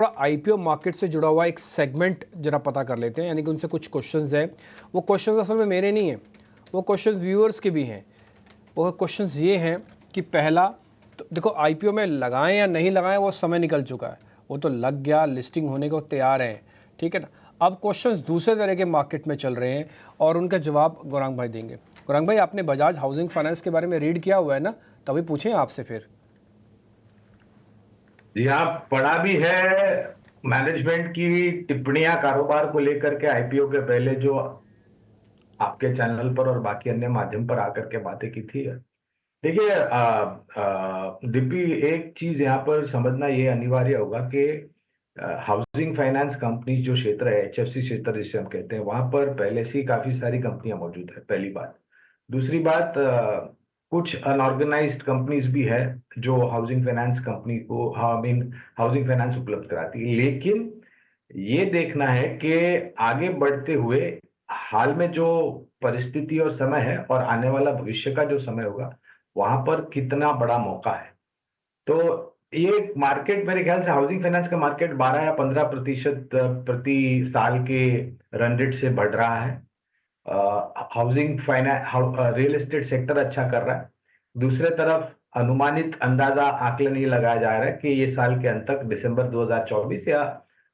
थोड़ा IPO market से जुड़ा हुआ एक सेगमेंट जरा पता कर लेते हैं, यानी कि उनसे कुछ क्वेश्चंस हैं। वो क्वेश्चंस असल में मेरे नहीं हैं, वो क्वेश्चंस व्यूअर्स के भी हैं। वो क्वेश्चंस ये हैं कि पहला तो देखो, आईपीओ में लगाएं या नहीं लगाएं वो समय निकल चुका है, वो तो लग गया, लिस्टिंग होने को तैयार है, ठीक है ना। अब क्वेश्चंस दूसरे तरह के मार्केट में चल रहे हैं और उनका जवाब गौरांग भाई देंगे। गौरांग भाई, आपने बजाज हाउसिंग फाइनेंस के बारे में रीड किया हुआ है ना, तभी पूछें आपसे फिर। जी हाँ, पढ़ा भी है। मैनेजमेंट की टिप्पणियां कारोबार को लेकर के आईपीओ के पहले जो आपके चैनल पर और बाकी अन्य माध्यम पर आकर के बातें की थी। देखिए दीपी, एक चीज यहाँ पर समझना ये अनिवार्य होगा कि हाउसिंग फाइनेंस कंपनी जो क्षेत्र है, एचएफसी क्षेत्र जिसे हम कहते हैं, वहां पर पहले से ही काफी सारी कंपनियां मौजूद है, पहली बात। दूसरी बात, कुछ अनऑर्गेनाइज्ड कंपनीज भी है जो हाउसिंग फाइनेंस कंपनी को, आई मीन हाउसिंग फाइनेंस उपलब्ध कराती है। लेकिन ये देखना है कि आगे बढ़ते हुए हाल में जो परिस्थिति और समय है और आने वाला भविष्य का जो समय होगा, वहां पर कितना बड़ा मौका है। तो ये मार्केट, मेरे ख्याल से हाउसिंग फाइनेंस का मार्केट 12 या 15% प्रति साल के रन रेट से बढ़ रहा है। Housing finance, real estate sector अच्छा कर रहा है। दूसरे तरफ अनुमानित अंदाजा आकलन ये लगाया जा रहा है कि ये साल के अंत तक, दिसंबर 2024 या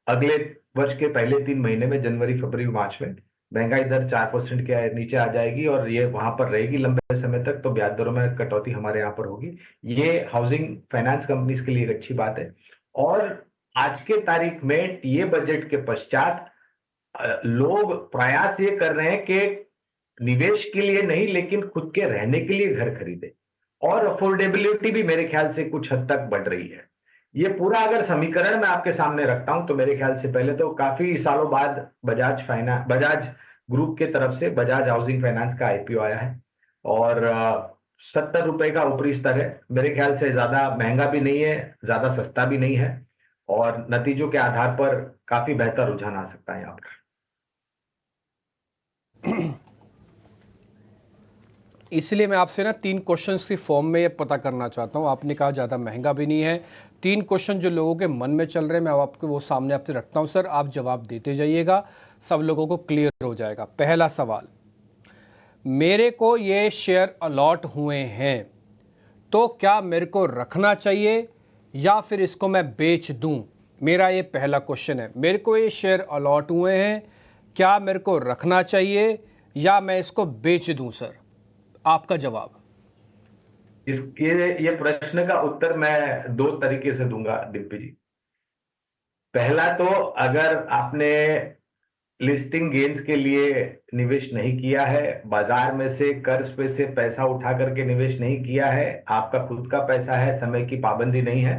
अगले वर्ष के पहले 3 महीने में, जनवरी फरवरी मार्च में, महंगाई दर 4% के नीचे आ जाएगी और ये वहां पर रहेगी लंबे समय तक। तो ब्याज दरों में कटौती हमारे यहाँ पर होगी। ये हाउसिंग फाइनेंस कंपनीज के लिए एक अच्छी बात है। और आज के तारीख में ये बजट के पश्चात लोग प्रयास ये कर रहे हैं कि निवेश के लिए नहीं, लेकिन खुद के रहने के लिए घर खरीदे। और अफोर्डेबिलिटी भी मेरे ख्याल से कुछ हद तक बढ़ रही है। ये पूरा अगर समीकरण मैं आपके सामने रखता हूं, तो मेरे ख्याल से पहले तो काफी सालों बाद बजाज ग्रुप के तरफ से बजाज हाउसिंग फाइनेंस का आईपीओ आया है। और 70 रुपए का ऊपरी स्तर है। मेरे ख्याल से ज्यादा महंगा भी नहीं है, ज्यादा सस्ता भी नहीं है। और नतीजों के आधार पर काफी बेहतर रुझान आ सकता है यहाँ पर। इसलिए मैं आपसे ना 3 क्वेश्चंस की फॉर्म में ये पता करना चाहता हूँ। आपने कहा ज़्यादा महंगा भी नहीं है। 3 क्वेश्चन जो लोगों के मन में चल रहे हैं, मैं आपको वो सामने आपसे रखता हूँ सर, आप जवाब देते जाइएगा, सब लोगों को क्लियर हो जाएगा। पहला सवाल, मेरे को ये शेयर अलॉट हुए हैं, तो क्या मेरे को रखना चाहिए या फिर इसको मैं बेच दूं? मेरा ये पहला क्वेश्चन है। मेरे को ये शेयर अलॉट हुए हैं, क्या मेरे को रखना चाहिए या मैं इसको बेच दूं सर? आपका जवाब। इसके ये प्रश्न का उत्तर मैं दो तरीके से दूंगा दिव्य जी। पहला तो, अगर आपने लिस्टिंग गेन्स के लिए निवेश नहीं किया है, बाजार में से कर्ज पे से पैसा उठा करके निवेश नहीं किया है, आपका खुद का पैसा है, समय की पाबंदी नहीं है,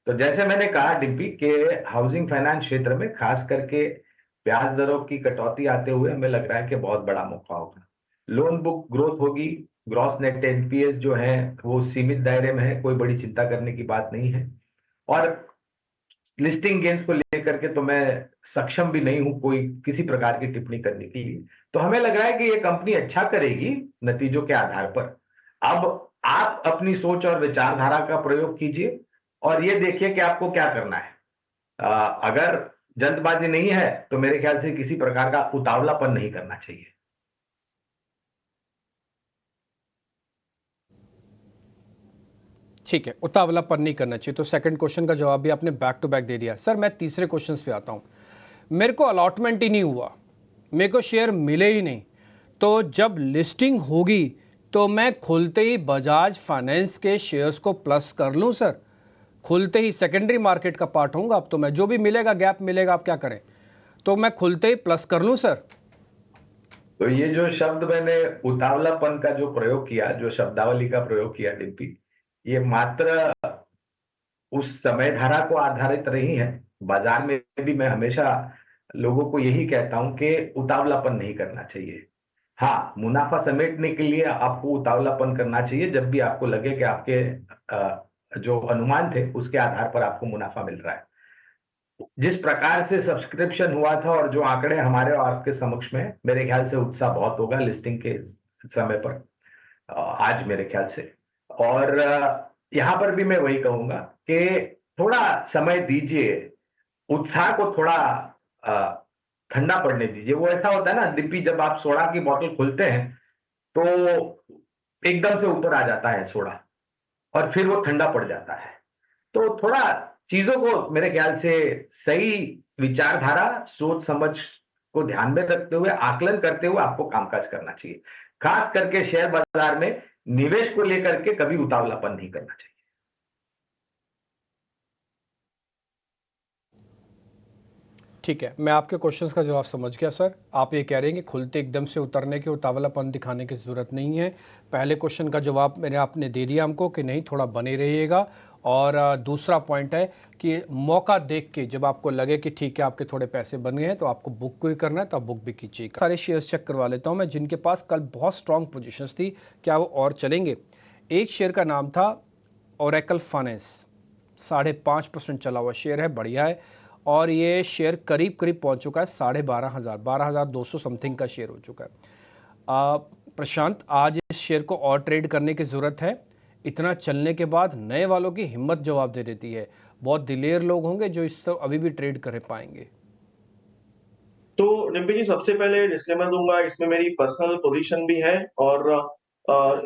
तो जैसे मैंने कहा डिम्पी के, हाउसिंग फाइनेंस क्षेत्र में खास करके ब्याज दरों की कटौती आते हुए हमें लग रहा है कि बहुत बड़ा मौका होगा। लोन बुक ग्रोथ होगी, ग्रॉस नेट एनपीएस जो है वो सीमित दायरे में है, कोई बड़ी चिंता करने की बात नहीं है। और लिस्टिंग गेंस को लेकर के तो मैं सक्षम भी नहीं हूं कोई किसी प्रकार की टिप्पणी करने के लिए। तो हमें लग रहा है कि ये कंपनी अच्छा करेगी नतीजों के आधार पर। अब आप अपनी सोच और विचारधारा का प्रयोग कीजिए और ये देखिए कि आपको क्या करना है। अगर जल्दबाजी नहीं है तो मेरे ख्याल से किसी प्रकार का उतावलापन नहीं करना चाहिए। ठीक है, उतावलापन नहीं करना चाहिए। तो सेकंड क्वेश्चन का जवाब भी आपने बैक टू बैक दे दिया। सर, मैं तीसरे क्वेश्चन पे आता हूँ। मेरे को अलॉटमेंट ही नहीं हुआ, मेरे को शेयर मिले ही नहीं, तो जब लिस्टिंग होगी तो मैं खुलते ही बजाज फाइनेंस के शेयर्स को प्लस कर लूँ सर? खुलते ही सेकेंडरी मार्केट का पार्ट होऊंगा अब तो मैं, जो भी मिलेगा गैप मिलेगा, आप क्या करें, तो मैं खुलते ही प्लस कर लूँ सर? तो ये जो शब्द मैंने उतावलापन का जो प्रयोग किया, जो शब्दावली का प्रयोग किया डिम्पी, ये मात्र उस समय धारा को आधारित रही है। बाजार में भी मैं हमेशा लोगों को यही कहता हूं कि उतावलापन नहीं करना चाहिए। हाँ, मुनाफा समेटने के लिए आपको उतावलापन करना चाहिए जब भी आपको लगे कि आपके जो अनुमान थे उसके आधार पर आपको मुनाफा मिल रहा है। जिस प्रकार से सब्सक्रिप्शन हुआ था और जो आंकड़े हमारे और आपके समक्ष में, मेरे ख्याल से उत्साह बहुत होगा लिस्टिंग के समय पर, आज मेरे ख्याल से। और यहाँ पर भी मैं वही कहूंगा कि थोड़ा समय दीजिए। उत्साह को थोड़ा अ, ठंडा पड़ने दीजिए। वो ऐसा होता है ना दिप्पी, जब आप सोडा की बॉटल खोलते हैं तो एकदम से ऊपर आ जाता है सोडा और फिर वो ठंडा पड़ जाता है। तो थोड़ा चीजों को मेरे ख्याल से सही विचारधारा, सोच समझ को ध्यान में रखते हुए, आकलन करते हुए आपको कामकाज करना चाहिए। खास करके शेयर बाजार में निवेश को लेकर के कभी उतावलापन नहीं करना चाहिए। ठीक है, मैं आपके क्वेश्चंस का जवाब समझ गया सर। आप ये कह रहे हैं कि खुलते एकदम से उतरने के उतावलापन दिखाने की ज़रूरत नहीं है। पहले क्वेश्चन का जवाब मैंने आपने दे दिया हमको कि नहीं, थोड़ा बने रहिएगा। और दूसरा पॉइंट है कि मौका देख के जब आपको लगे कि ठीक है आपके थोड़े पैसे बन गए हैं तो आपको बुक भी करना है तो आप बुक भी कीजिएगा। सारे शेयर्स चेक करवा लेता हूँ मैं जिनके पास कल बहुत स्ट्रॉन्ग पोजिशंस थी, क्या वो और चलेंगे। एक शेयर का नाम था ओरेकल फाइनेंस, 5.5% चला हुआ शेयर है, बढ़िया है। और ये शेयर करीब करीब पहुंच चुका है 12,500, 12,200 समथिंग का शेयर हो चुका है। प्रशांत, आज इस शेयर को और ट्रेड करने की ज़रूरत है। इतना चलने के बाद नए वालों की हिम्मत जवाब दे देती है। बहुत दिलेर लोग होंगे जो इस तरह अभी भी ट्रेड कर पाएंगे। तो डिम्पी जी, सबसे पहले डिस्क्लेमर दूंगा, इसमें मेरी पर्सनल पोजीशन भी है और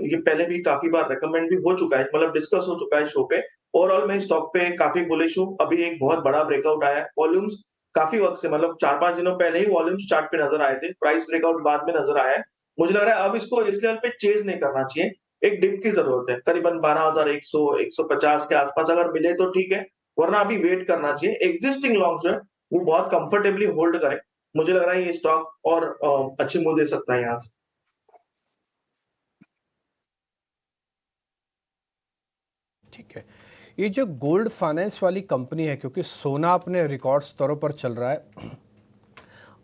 ये पहले भी काफी बार रेकमेंड भी हो चुका है, मतलब डिस्कस हो चुका है शो पे। ओवरऑल मैं स्टॉक पे काफी बुलिश हूँ। अभी एक बहुत बड़ा ब्रेकआउट आया है, वॉल्यूम्स काफी वक्त से, मतलब 4-5 दिनों पहले ही वॉल्यूम्स चार्ट पे नजर आए थे, प्राइस ब्रेकआउट बाद में नजर आया है। मुझे लग रहा है अब इसको इस लेवल पे चेज नहीं करना चाहिए, एक डिप की जरूरत है, करीबन 12,100 150 के आसपास अगर मिले तो ठीक है, वरना अभी वेट करना चाहिए। एग्जिस्टिंग लॉन्ग जो है वो बहुत कंफर्टेबली होल्ड करें। मुझे लग रहा है ये स्टॉक और अच्छी मूव दे सकता है यहाँ से। ठीक है, ये जो गोल्ड फाइनेंस वाली कंपनी है, क्योंकि सोना अपने रिकॉर्ड स्तरों पर चल रहा है।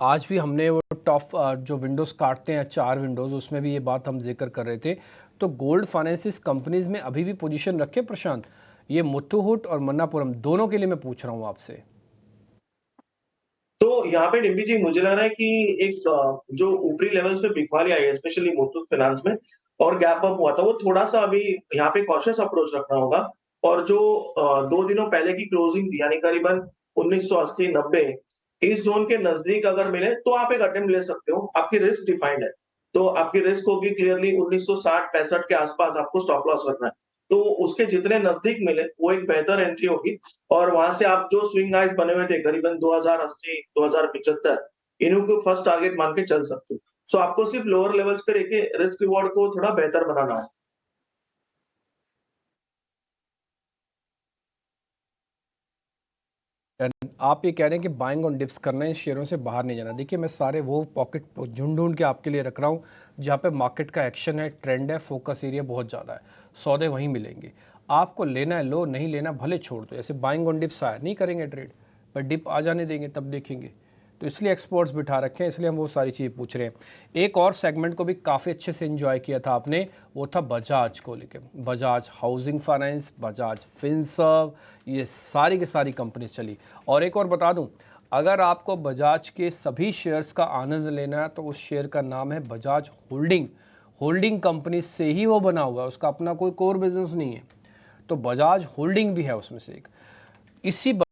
आज भी हमने वो टॉप जो विंडोज़ काटते हैं 4 विंडोज़, उसमें भी ये बात हम जिक्र कर रहे थे। तो गोल्ड फाइनेंसिस कंपनीज में अभी भी पोजीशन रखे प्रशांत। ये मुथूट और मन्नापुरम दोनों के लिए मैं पूछ रहा हूँ आपसे। तो यहाँ पे डिम्पी जी, मुझे लग रहा है कि एक जो ऊपरी लेवल्स पे बिकवाली आई है, स्पेशली मुथूट फाइनेंस में, और गैप अप हुआ था, वो थोड़ा सा अभी यहाँ पे कॉशियस अप्रोच रखना होगा। और जो 2 दिनों पहले की क्लोजिंग थी, यानी करीबन 1980-90, इस जोन के नजदीक अगर मिले तो आप एक अटेम्प्ट ले सकते हो। आपकी रिस्क डिफाइंड है, तो आपकी रिस्क होगी क्लियरली 1960-65 के आसपास आपको स्टॉप लॉस रखना है। तो उसके जितने नजदीक मिले वो एक बेहतर एंट्री होगी। और वहां से आप जो स्विंग हाइज बने हुए थे करीबन 2080 2075, इन्हीं को फर्स्ट टारगेट मान के चल सकते हो। सो आपको सिर्फ लोअर लेवल्स पे रह के रिस्क रिवॉर्ड को थोड़ा बेहतर बनाना है। आप ये कह रहे हैं कि बाइंग ऑन डिप्स करना है, शेयरों से बाहर नहीं जाना। देखिए, मैं सारे वो पॉकेट ढूंढ ढूंढ के आपके लिए रख रहा हूँ जहाँ पे मार्केट का एक्शन है, ट्रेंड है, फोकस एरिया बहुत ज़्यादा है, सौदे वहीं मिलेंगे। आपको लेना है लो, नहीं लेना भले छोड़ दो। ऐसे बाइंग ऑन डिप्स आया नहीं करेंगे ट्रेड, पर डिप आ जाने देंगे तब देखेंगे। तो इसलिए एक्सपर्ट्स बिठा रखे हैं, इसलिए हम वो सारी चीज़ पूछ रहे हैं। एक और सेगमेंट को भी काफ़ी अच्छे से एंजॉय किया था आपने, वो था बजाज को लेकर। Bajaj housing finance, Bajaj Finserv, ये सारी की सारी कंपनी चली। और एक और बता दूं, अगर आपको बजाज के सभी शेयर्स का आनंद लेना है तो उस शेयर का नाम है बजाज होल्डिंग। होल्डिंग कंपनी से ही वो बना हुआ है, उसका अपना कोई कोर बिजनेस नहीं है। तो बजाज होल्डिंग भी है उसमें से एक। इसी